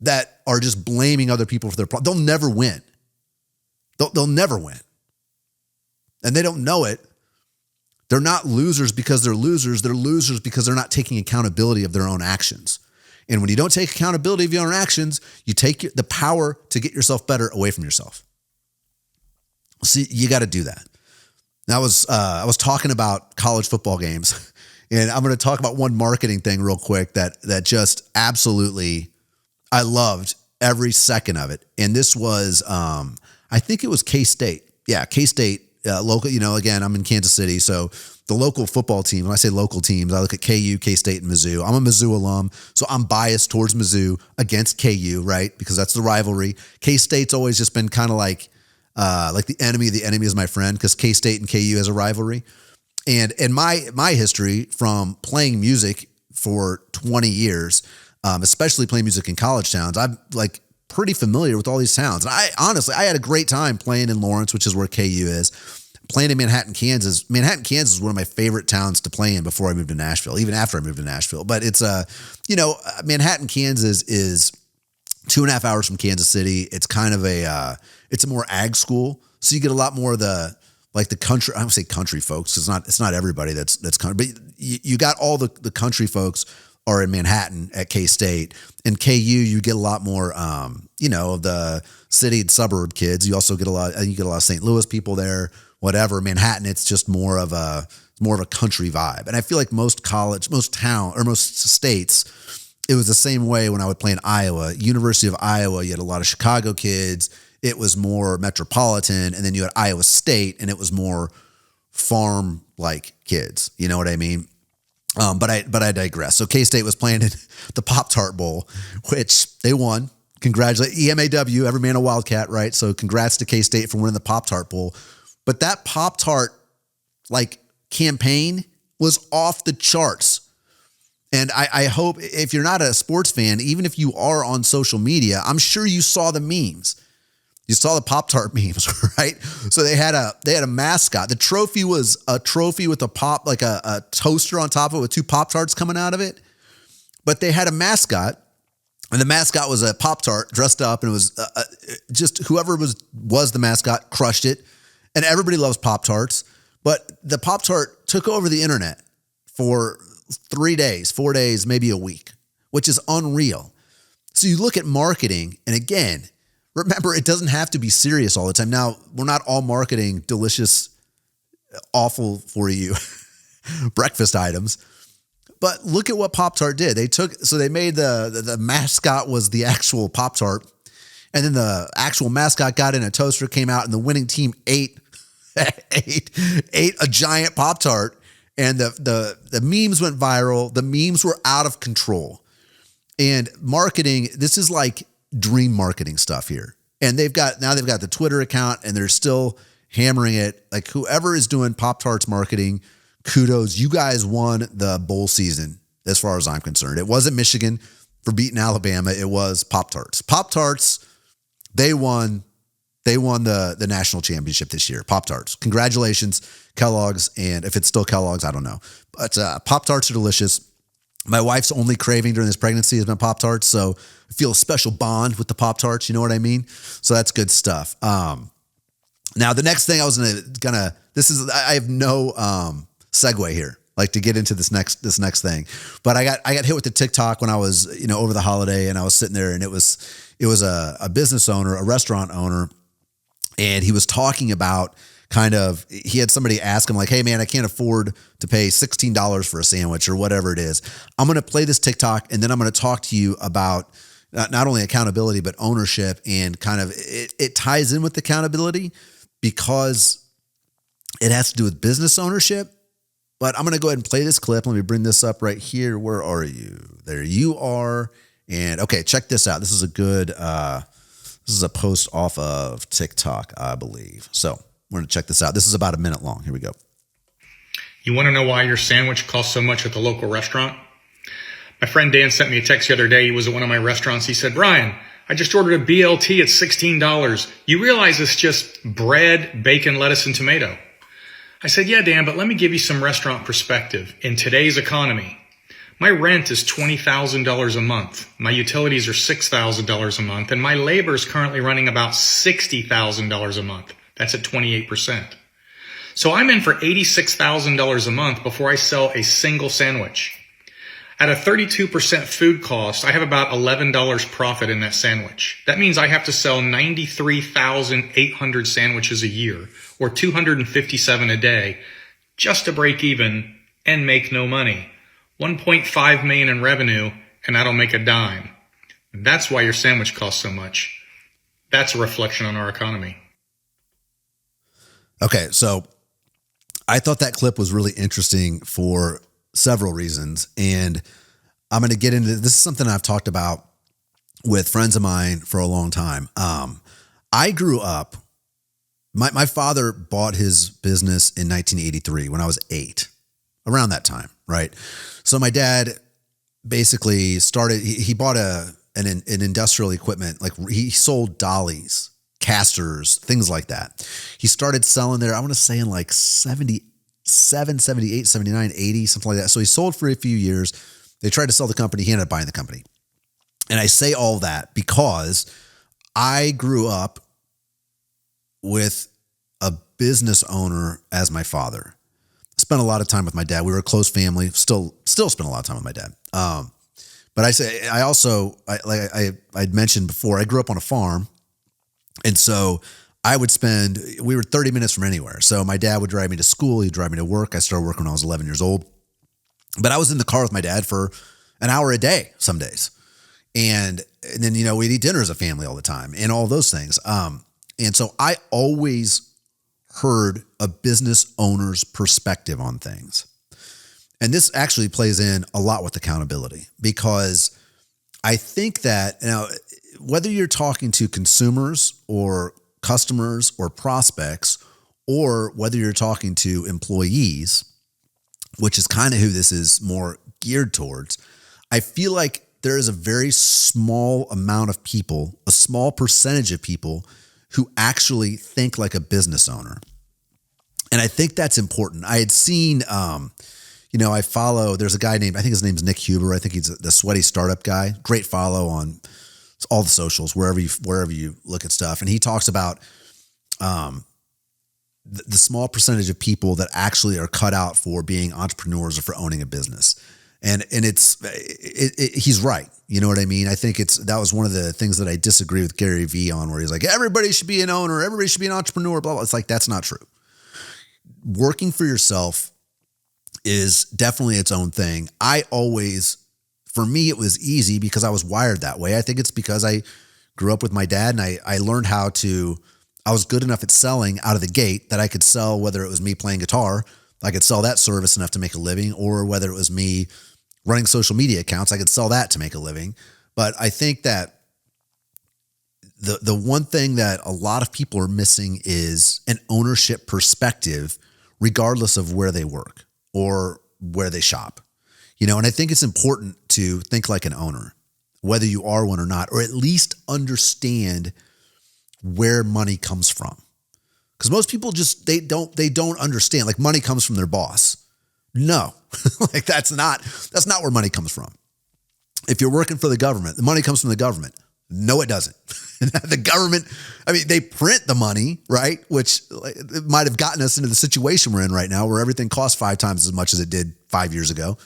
that are just blaming other people for their problems. They'll never win. They'll never win. And they don't know it. They're not losers because they're losers. They're losers because they're not taking accountability of their own actions. And when you don't take accountability of your own actions, you take the power to get yourself better away from yourself. See, you got to do that. Now, I was talking about college football games, and I'm going to talk about one marketing thing real quick that just absolutely, I loved every second of it. And this was, I think it was K-State. Yeah, K-State, local, again, I'm in Kansas City. So the local football team, when I say local teams, I look at KU, K-State, and Mizzou. I'm a Mizzou alum, so I'm biased towards Mizzou against KU, right? Because that's the rivalry. K-State's always just been kind of like the enemy of the enemy is my friend, because K-State and KU has a rivalry. And in my history from playing music for 20 years, especially playing music in college towns, I'm like pretty familiar with all these towns. And I had a great time playing in Lawrence, which is where KU is. Playing in Manhattan, Kansas. Manhattan, Kansas is one of my favorite towns to play in before I moved to Nashville, even after I moved to Nashville. But it's Manhattan, Kansas is 2.5 hours from Kansas City. It's kind of it's a more ag school. So you get a lot more of the country, I don't say country folks. It's not everybody that's country, but you got all the country folks are in Manhattan at K-State. In KU, you get a lot more, the city and suburb kids. You also get a lot of St. Louis people there, whatever. Manhattan, it's just more of a country vibe. And I feel like most states, it was the same way when I would play in Iowa. University of Iowa, you had a lot of Chicago kids. It was more metropolitan. And then you had Iowa State, and it was more farm-like kids. You know what I mean? But I digress. So K-State was playing in the Pop-Tart Bowl, which they won. Congratulate EMAW, every man a Wildcat, right? So congrats to K-State for winning the Pop-Tart Bowl. But that Pop-Tart campaign was off the charts. And I hope if you're not a sports fan, even if you are on social media, I'm sure you saw the memes. You saw the Pop-Tart memes, right? So they had a mascot. The trophy was a trophy with a toaster on top of it with 2 Pop-Tarts coming out of it. But they had a mascot, and the mascot was a Pop-Tart dressed up, and it was just whoever was the mascot crushed it. And everybody loves Pop-Tarts. But the Pop-Tart took over the internet for 3 days, 4 days, maybe a week, which is unreal. So you look at marketing, and again, remember, it doesn't have to be serious all the time. Now, we're not all marketing delicious, awful for you breakfast items, but look at what Pop-Tart did. They made the mascot was the actual Pop-Tart, and then the actual mascot got in a toaster, came out, and the winning team ate a giant Pop-Tart, and the memes went viral. The memes were out of control. And marketing, this is like dream marketing stuff here. And they've got the Twitter account, and they're still hammering it. Like, whoever is doing Pop-Tarts marketing, kudos. You guys won the bowl season as far as I'm concerned. It wasn't Michigan for beating Alabama. It was Pop-Tarts. Pop-Tarts, they won the national championship this year. Pop-Tarts. Congratulations, Kellogg's. And if it's still Kellogg's, I don't know. But Pop-Tarts are delicious. My wife's only craving during this pregnancy has been Pop-Tarts, so I feel a special bond with the Pop-Tarts. You know what I mean? So that's good stuff. Now, the next thing I was I have no segue here, like to get into this next thing. But I got hit with the TikTok when I was, over the holiday, and I was sitting there, and it was a business owner, a restaurant owner, and he was talking about he had somebody ask him like, hey man, I can't afford to pay $16 for a sandwich or whatever it is. I'm going to play this TikTok, and then I'm going to talk to you about not only accountability, but ownership, and it ties in with accountability because it has to do with business ownership. But I'm going to go ahead and play this clip. Let me bring this up right here. Where are you? There you are. And okay, check this out. This is a post off of TikTok, I believe. So we're going to check this out. This is about a minute long. Here we go. You want to know why your sandwich costs so much at the local restaurant? My friend Dan sent me a text the other day. He was at one of my restaurants. He said, Brian, I just ordered a BLT at $16. You realize it's just bread, bacon, lettuce, and tomato. I said, yeah, Dan, but let me give you some restaurant perspective. In today's economy, my rent is $20,000 a month. My utilities are $6,000 a month. And my labor is currently running about $60,000 a month. That's at 28%. So I'm in for $86,000 a month before I sell a single sandwich. At a 32% food cost, I have about $11 profit in that sandwich. That means I have to sell 93,800 sandwiches a year, or 257 a day, just to break even and make no money. 1.5 million in revenue, and I don't make a dime. That's why your sandwich costs so much. That's a reflection on our economy. Okay, so I thought that clip was really interesting for several reasons, and I'm going to get into this. Is something I've talked about with friends of mine for a long time. I grew up, my father bought his business in 1983 when I was 8, around that time, right? So my dad basically started, he bought an industrial equipment, like he sold dollies, casters, things like that. He started selling there, I want to say in like 77, 78, 79, 80, something like that. So he sold for a few years. They tried to sell the company. He ended up buying the company. And I say all that because I grew up with a business owner as my father. Spent a lot of time with my dad. We were a close family. Still spend a lot of time with my dad. But I'd mentioned before, I grew up on a farm. And so we were 30 minutes from anywhere. So my dad would drive me to school. He'd drive me to work. I started working when I was 11 years old. But I was in the car with my dad for an hour a day some days. And then, we'd eat dinner as a family all the time and all those things. And so I always heard a business owner's perspective on things. And this actually plays in a lot with accountability, because I think that, whether you're talking to consumers or customers or prospects, or whether you're talking to employees, which is kind of who this is more geared towards, I feel like there is a very small amount of people, a small percentage of people who actually think like a business owner. And I think that's important. I had seen, I follow, there's a guy named, I think his name's Nick Huber. I think he's the Sweaty Startup guy. Great follow on all the socials, wherever you look at stuff. And he talks about the small percentage of people that actually are cut out for being entrepreneurs or for owning a business. And he's right. You know what I mean? I think that was one of the things that I disagree with Gary Vee on, where he's like, everybody should be an owner, everybody should be an entrepreneur, blah, blah. It's like, that's not true. Working for yourself is definitely its own thing. For me, it was easy because I was wired that way. I think it's because I grew up with my dad, and I learned I was good enough at selling out of the gate that I could sell, whether it was me playing guitar, I could sell that service enough to make a living, or whether it was me running social media accounts, I could sell that to make a living. But I think that the one thing that a lot of people are missing is an ownership perspective, regardless of where they work or where they shop. And I think it's important to think like an owner, whether you are one or not, or at least understand where money comes from. Because most people they don't understand, like, money comes from their boss. No, like that's not where money comes from. If you're working for the government, the money comes from the government. No, it doesn't. The government, they print the money, right? Which might have gotten us into the situation we're in right now, where everything costs 5 times as much as it did 5 years ago.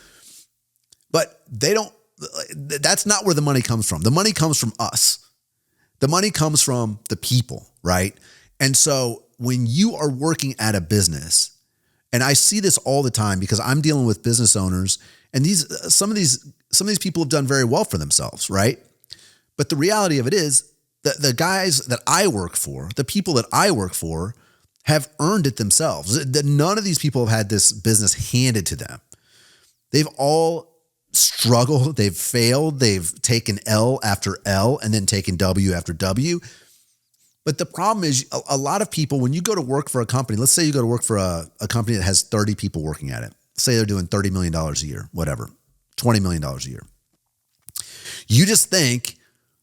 But that's not where the money comes from. The money comes from us. The money comes from the people, right? And so when you are working at a business, and I see this all the time because I'm dealing with business owners, and some of these people have done very well for themselves, right? But the reality of it is that the guys that I work for, the people that I work for, have earned it themselves. None of these people have had this business handed to them. They've all struggled, they've failed, they've taken L after L and then taken W after W. But the problem is, a lot of people, when you go to work for a company, let's say you go to work for a company that has 30 people working at it. Say they're doing $30 million a year, whatever, $20 million a year. You just think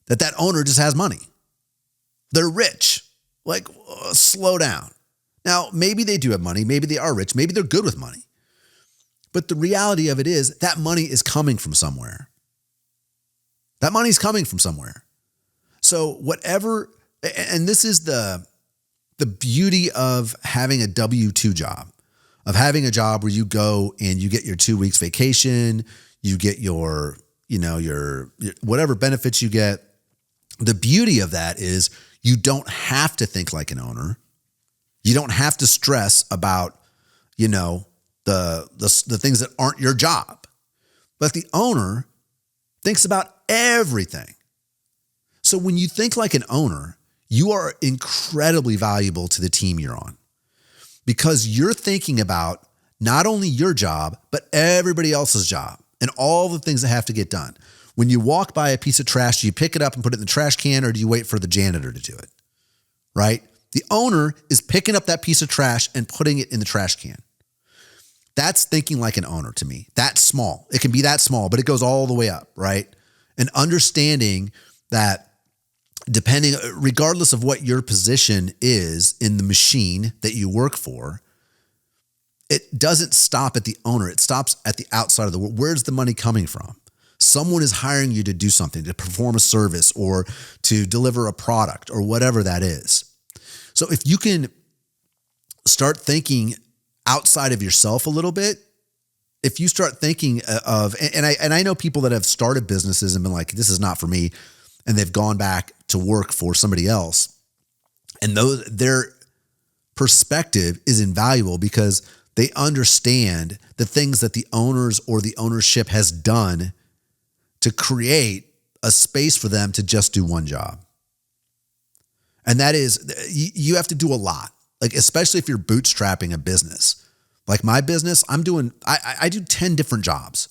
that owner just has money. They're rich. Like, slow down. Now, maybe they do have money. Maybe they are rich. Maybe they're good with money. But the reality of it is that money is coming from somewhere. That money's coming from somewhere. So whatever, and this is the beauty of having a W-2 job, of having a job where you go and you get your 2 weeks vacation, you get your whatever benefits you get. The beauty of that is you don't have to think like an owner. You don't have to stress about, the things that aren't your job. But the owner thinks about everything. So when you think like an owner, you are incredibly valuable to the team you're on, because you're thinking about not only your job, but everybody else's job and all the things that have to get done. When you walk by a piece of trash, do you pick it up and put it in the trash can, or do you wait for the janitor to do it? Right? The owner is picking up that piece of trash and putting it in the trash can. That's thinking like an owner to me. That's small. It can be that small, but it goes all the way up, right? And understanding that regardless of what your position is in the machine that you work for, it doesn't stop at the owner. It stops at the outside of the world. Where's the money coming from? Someone is hiring you to do something, to perform a service or to deliver a product or whatever that is. So if you can start thinking outside of yourself a little bit, if you start thinking of, and I know people that have started businesses and been like, this is not for me, and they've gone back to work for somebody else, and their perspective is invaluable because they understand the things that the owners or the ownership has done to create a space for them to just do one job. And that is, you have to do a lot, like, especially if you're bootstrapping a business. Like my business, I do 10 different jobs,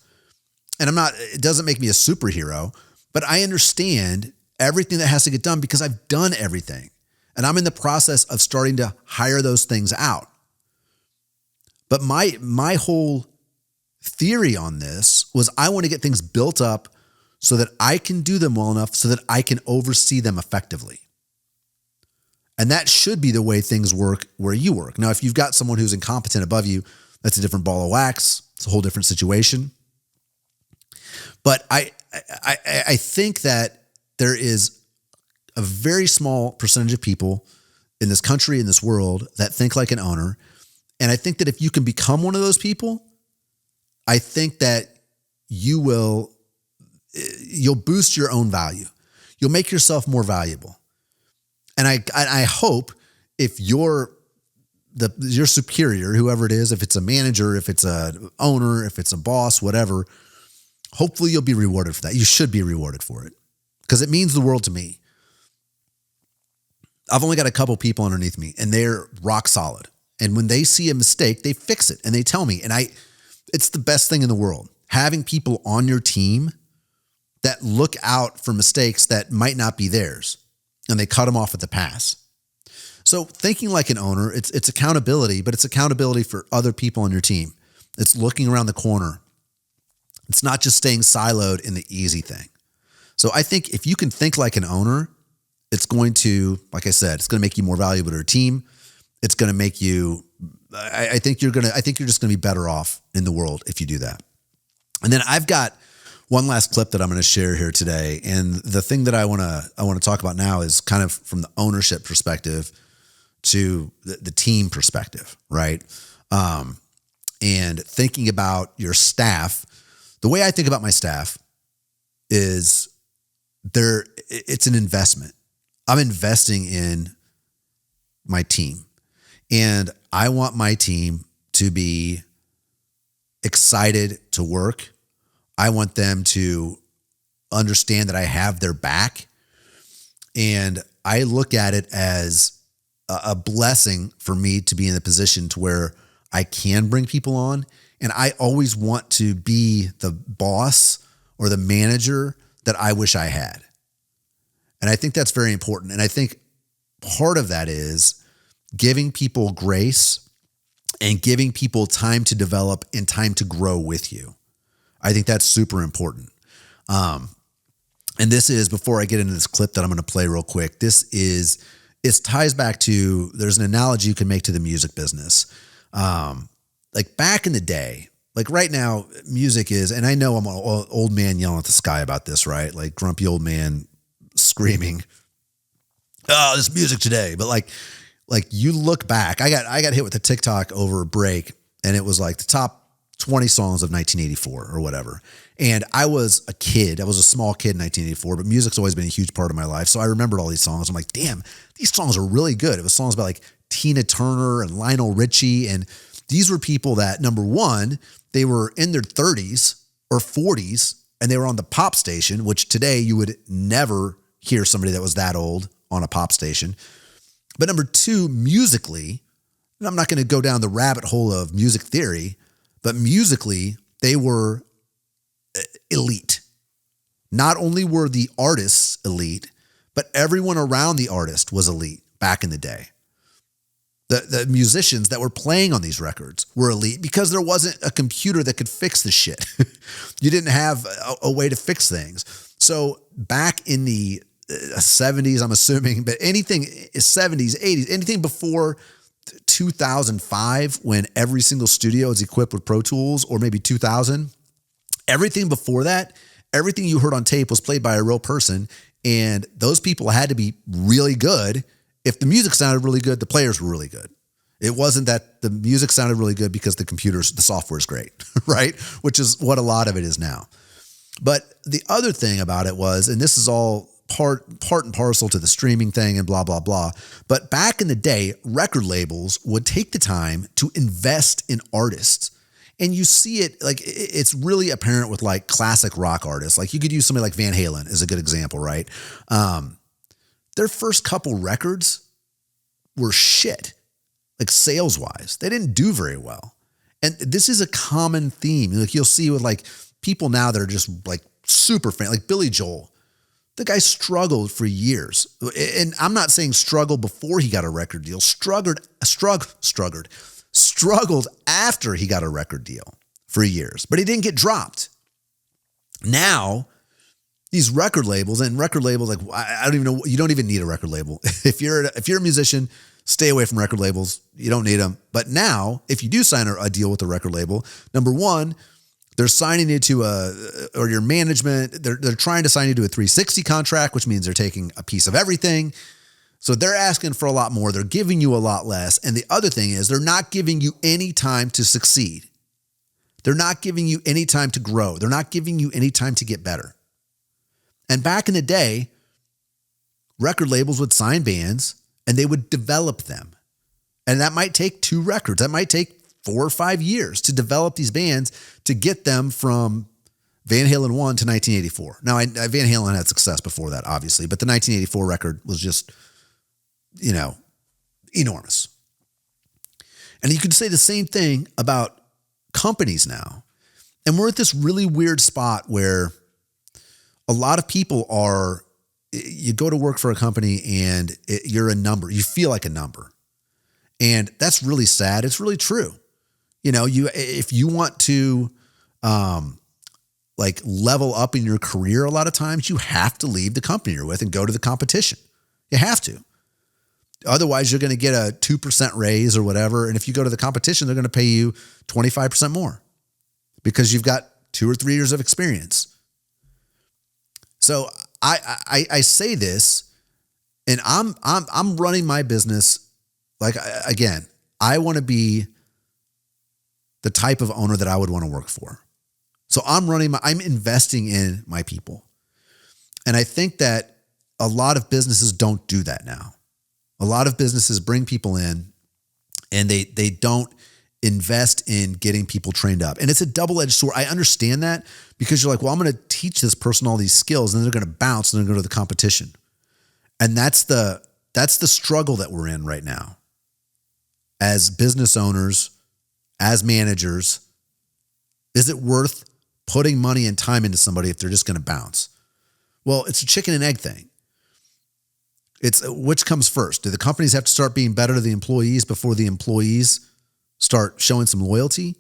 and it doesn't make me a superhero, but I understand everything that has to get done because I've done everything. And I'm in the process of starting to hire those things out. But my whole theory on this was I want to get things built up so that I can do them well enough so that I can oversee them effectively. And that should be the way things work where you work. Now, if you've got someone who's incompetent above you, that's a different ball of wax. It's a whole different situation. But I think that there is a very small percentage of people in this country, in this world, that think like an owner. And I think that if you can become one of those people, I think that you'll boost your own value. You'll make yourself more valuable. And I hope if your superior, whoever it is, if it's a manager, if it's an owner, if it's a boss, whatever, hopefully you'll be rewarded for that. You should be rewarded for it because it means the world to me. I've only got a couple people underneath me and they're rock solid. And when they see a mistake, they fix it and they tell me. And it's the best thing in the world. Having people on your team that look out for mistakes that might not be theirs and they cut them off at the pass. So thinking like an owner, it's accountability, but it's accountability for other people on your team. It's looking around the corner. It's not just staying siloed in the easy thing. So I think if you can think like an owner, it's going to, like I said, it's going to make you more valuable to your team. It's going to make you, I think you're just going to be better off in the world if you do that. And then I've got one last clip that I'm going to share here today. And the thing that I want to talk about now is kind of from the ownership perspective to the team perspective, right? And thinking about your staff. The way I think about my staff is it's an investment. I'm investing in my team. And I want my team to be excited to work. I want them to understand that I have their back. And I look at it as a blessing for me to be in a position to where I can bring people on. And I always want to be the boss or the manager that I wish I had. And I think that's very important. And I think part of that is giving people grace and giving people time to develop and time to grow with you. I think that's super important. And this is, before I get into this clip that I'm going to play real quick, it ties back to, there's an analogy you can make to the music business. Like back in the day, like right now, music is, and I know I'm an old man yelling at the sky about this, right? Like grumpy old man screaming, oh, this music today. But like you look back, I got hit with a TikTok over a break, and it was like the top 20 songs of 1984 or whatever. And I was a kid. I was a small kid in 1984, but music's always been a huge part of my life. So I remembered all these songs. I'm like, damn, these songs are really good. It was songs about like Tina Turner and Lionel Richie. And these were people that, number one, they were in their 30s or 40s, and they were on the pop station, which today you would never hear somebody that was that old on a pop station. But number two, musically, and I'm not going to go down the rabbit hole of music theory, but musically, they were elite. Not only were the artists elite, but everyone around the artist was elite back in the day. The musicians that were playing on these records were elite because there wasn't a computer that could fix the shit. You didn't have a way to fix things. So back in the 70s, I'm assuming, but anything 70s, 80s, anything before 2005, when every single studio is equipped with Pro Tools, or maybe 2000, everything before that, everything you heard on tape was played by a real person. And those people had to be really good. If the music sounded really good, the players were really good. It wasn't that the music sounded really good because the software is great, right? Which is what a lot of it is now. But the other thing about it was, and this is all part and parcel to the streaming thing and blah, blah, blah. But back in the day, record labels would take the time to invest in artists. And you see it, like, it's really apparent with like classic rock artists. Like you could use somebody like Van Halen as a good example, right? Their first couple records were shit, like sales wise. They didn't do very well. And this is a common theme. Like you'll see with like people now that are just like super fan, like Billy Joel. The guy struggled for years. And I'm not saying struggled before he got a record deal, struggled after he got a record deal for years, but he didn't get dropped. Now, these record labels, like, I don't even know, you don't even need a record label. If you're a musician, stay away from record labels. You don't need them. But now, if you do sign a deal with a record label, number one, they're signing you to or your management, they're trying to sign you to a 360 contract, which means they're taking a piece of everything. So they're asking for a lot more. They're giving you a lot less. And the other thing is they're not giving you any time to succeed. They're not giving you any time to grow. They're not giving you any time to get better. And back in the day, record labels would sign bands and they would develop them. And that might take 2 records. That might take 4 or 5 years to develop these bands to get them from Van Halen 1 to 1984. Now, Van Halen had success before that, obviously, but the 1984 record was just, enormous. And you could say the same thing about companies now. And we're at this really weird spot where a lot of people you go to work for a company and you're a number. You feel like a number. And that's really sad. It's really true. If you want to level up in your career, a lot of times you have to leave the company you're with and go to the competition. You have to. Otherwise, you're going to get a 2% raise or whatever. And if you go to the competition, they're going to pay you 25% more because you've got 2 or 3 years of experience. So I say this, and I'm running my business. I want to be the type of owner that I would want to work for. So I'm investing in my people. And I think that a lot of businesses don't do that now. A lot of businesses bring people in and they don't invest in getting people trained up. And it's a double-edged sword. I understand that because you're like, well, I'm going to teach this person all these skills and then they're going to bounce and they're going to go to the competition. And that's the struggle that we're in right now. As business owners, as managers, is it worth putting money and time into somebody if they're just going to bounce? Well, it's a chicken and egg thing. It's which comes first? Do the companies have to start being better to the employees before the employees start showing some loyalty?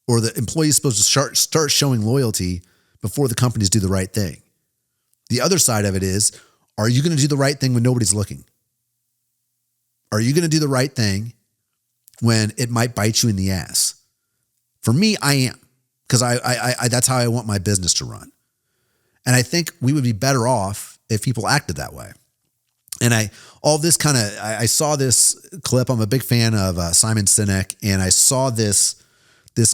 Or the employees supposed to start showing loyalty before the companies do the right thing? The other side of it is, are you going to do the right thing when nobody's looking? Are you going to do the right thing when it might bite you in the ass? For me, I am, because I that's how I want my business to run. And I think we would be better off if people acted that way. And I saw this clip. I'm a big fan of Simon Sinek, and I saw this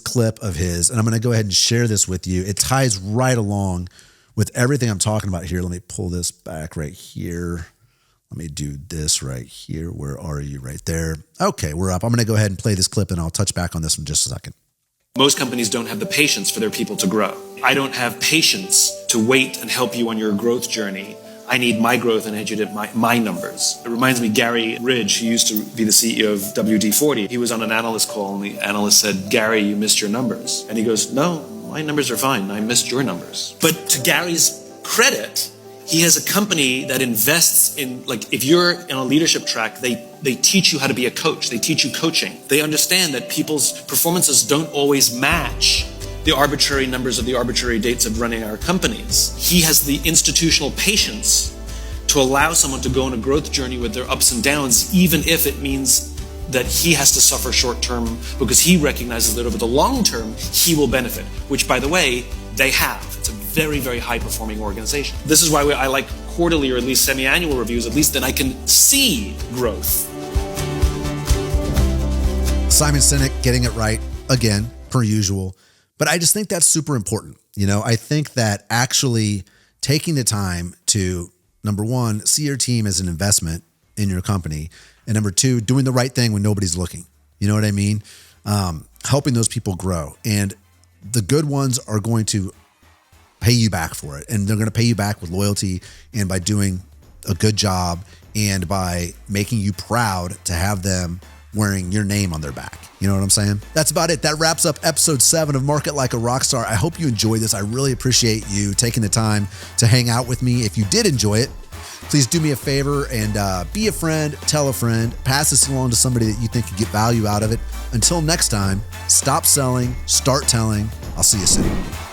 clip of his, and I'm going to go ahead and share this with you. It ties right along with everything I'm talking about here. Let me pull this back right here. Let me do this right here. Where are you? Right there. Okay, we're up. I'm going to go ahead and play this clip, and I'll touch back on this in just a second. Most companies don't have the patience for their people to grow. I don't have patience to wait and help you on your growth journey. I need my growth and I need you to my numbers. It reminds me, Gary Ridge, who used to be the CEO of WD-40, he was on an analyst call and the analyst said, "Gary, you missed your numbers." And he goes, "No, my numbers are fine. I missed your numbers." But to Gary's credit, he has a company that invests in, if you're in a leadership track, they teach you how to be a coach. They teach you coaching. They understand that people's performances don't always match the arbitrary numbers of the arbitrary dates of running our companies. He has the institutional patience to allow someone to go on a growth journey with their ups and downs, even if it means that he has to suffer short term, because he recognizes that over the long term, he will benefit, which, by the way, they have. It's a very, very high performing organization. This is why I like quarterly or at least semi-annual reviews. At least then I can see growth. Simon Sinek getting it right again, per usual. But I just think that's super important. I think that actually taking the time to, number one, see your team as an investment in your company. And number two, doing the right thing when nobody's looking. You know what I mean? Helping those people grow. And the good ones are going to pay you back for it. And they're going to pay you back with loyalty and by doing a good job and by making you proud to have them wearing your name on their back. You know what I'm saying? That's about it. That wraps up episode 7 of Market Like a Rockstar. I hope you enjoyed this. I really appreciate you taking the time to hang out with me. If you did enjoy it, please do me a favor and be a friend, tell a friend, pass this along to somebody that you think could get value out of it. Until next time, stop selling, start telling. I'll see you soon.